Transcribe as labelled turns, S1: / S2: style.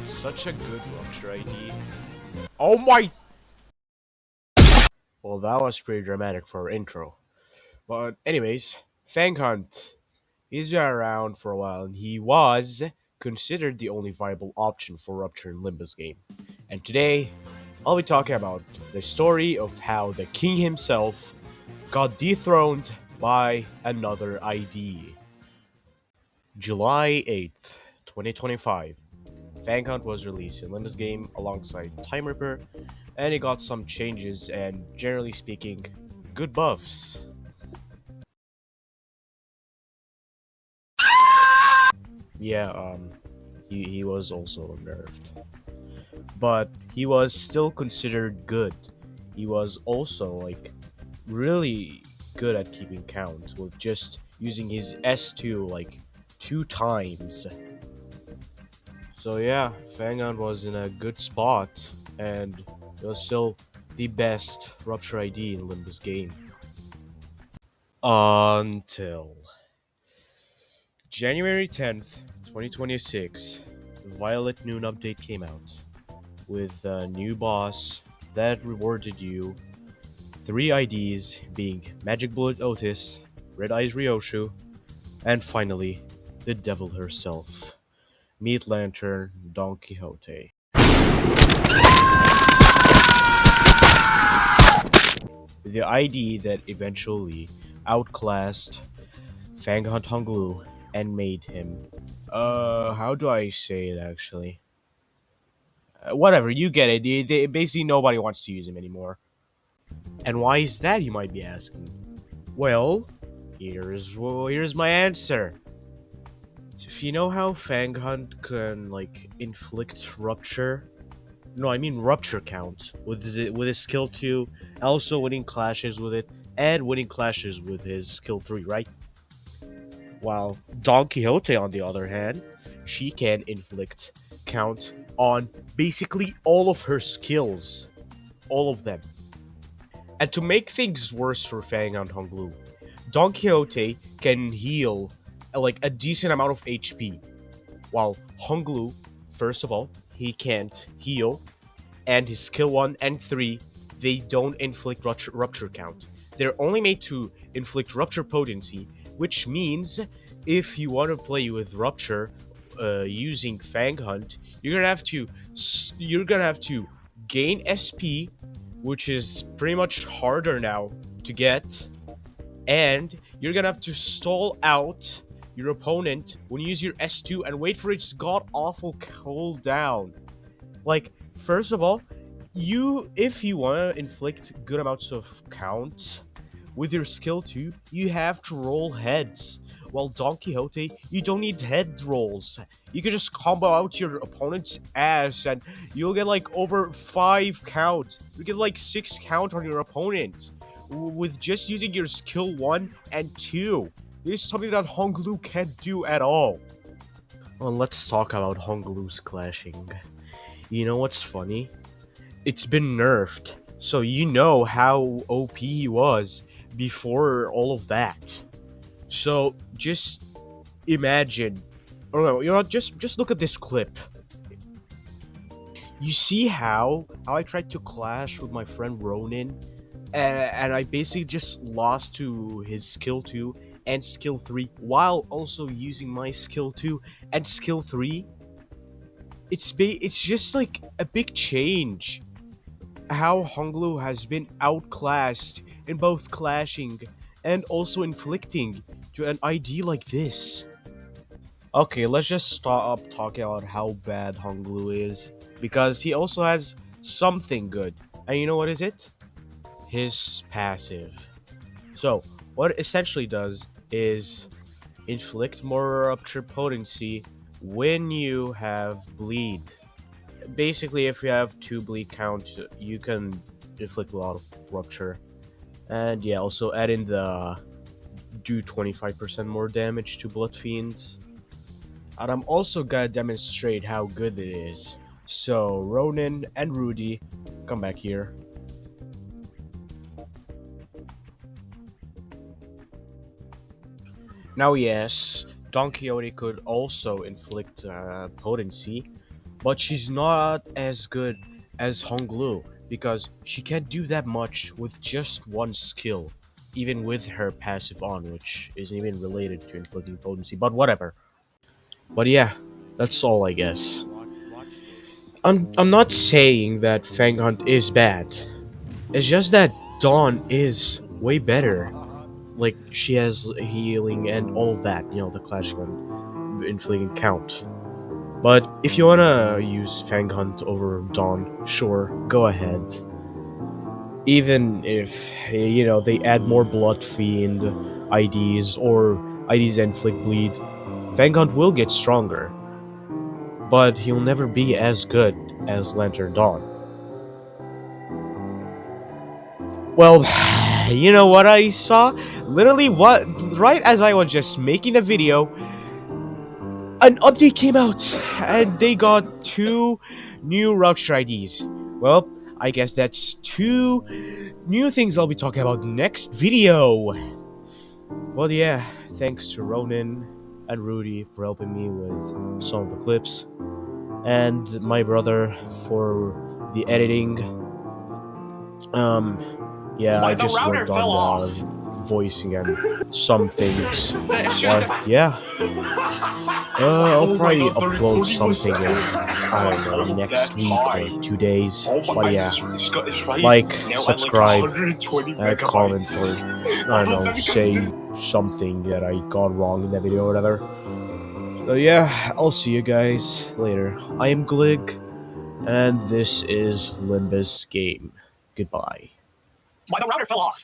S1: such a good rupture ID. Oh my! Well, that was pretty dramatic for our intro. But anyways, Fang Hunt. He's been around for a while, and he was considered the only viable option for Rupture in Limbus game. And today, I'll be talking about the story of how the king himself got dethroned by another ID. July 8th, 2025. Fang Hunt was released in Limbus game alongside Time Ripper, and it got some changes and, generally speaking, good buffs. Yeah, he was also nerfed. But he was still considered good. He was also, really good at keeping count with just using his S2, 2 times. So yeah, Fang Hunt was in a good spot, and it was still the best Rupture ID in Limbus game. Until January 10th, 2026, the Violet Noon update came out with a new boss that rewarded you 3 IDs, being Magic Bullet Otis, Red Eyes Ryoshu, and finally, the devil herself, Meat Lantern Don Quixote. The ID that eventually outclassed Fang Hunt Honglu and made him. How do I say it actually? Whatever, you get it. Basically, nobody wants to use him anymore. And why is that, you might be asking? Well, here's my answer. If you know how Fang Hunt can inflict rupture, no, I mean rupture count with his skill 2, also winning clashes with it, and winning clashes with his skill 3, right? While Don Quixote, on the other hand, she can inflict count on basically all of her skills, all of them. And to make things worse for Fang and Honglu, Don Quixote can heal a decent amount of HP, while Honglu, first of all, he can't heal, and his skill 1 and 3, they don't inflict rupture count. They're only made to inflict rupture potency, which means if you want to play with rupture using Fang Hunt, you're gonna have to gain SP, which is pretty much harder now to get, and you're gonna have to stall out your opponent when you use your S2 and wait for its god-awful cooldown. First of all, if you want to inflict good amounts of count with your skill 2, you have to roll heads. While Don Quixote, you don't need head rolls. You can just combo out your opponent's ass and you'll get over 5 count. You get 6 count on your opponent with just using your skill 1 and 2. This is something that Honglu can't do at all. Well, let's talk about Honglu's clashing. You know what's funny? It's been nerfed, so you know how OP he was before all of that. So just imagine, or no, just look at this clip. You see how I tried to clash with my friend Ronin, and I basically just lost to his skill 2 and skill 3 while also using my skill 2 and skill 3. It's just a big change. How Honglu has been outclassed in both clashing and also inflicting to an ID like this. Okay, let's just stop talking about how bad Honglu is, because he also has something good. And you know what is it? His passive. So, what it essentially does is inflict more rupture potency when you have bleed. Basically, if you have 2 bleed count, you can inflict a lot of rupture. And yeah, also add in the do 25% more damage to Blood Fiends. And I'm also gonna demonstrate how good it is. So, Ronin and Rudy, come back here. Now yes, Don Quixote could also inflict potency, but she's not as good as Honglu because she can't do that much with just one skill, even with her passive on, which isn't even related to inflicting potency. But whatever. But yeah, that's all I guess. I'm not saying that Fang Hunt is bad. It's just that Dawn is way better. Like she has healing and all of that, the classic one, inflicting count. But if you wanna use Fang Hunt over Dawn, sure, go ahead. Even if they add more Blood Fiend IDs or IDs and Flick Bleed, Fang Hunt will get stronger, but he'll never be as good as Lantern Dawn. Well, you know what I saw? Literally, what right as I was just making the video, an update came out, and they got two new Rupture IDs. Well, I guess that's two new things I'll be talking about next video. Well, yeah, thanks to Ronan and Rudy for helping me with some of the clips, and my brother for the editing. Yeah, I just worked on the voicing and some things. But yeah, I'll probably upload something in, I don't know, next week or 2 days. But yeah, like, subscribe, comment, or I don't know, say something that I got wrong in that video or whatever. So yeah, I'll see you guys later. I am Glig, and this is Limbus Game. Goodbye.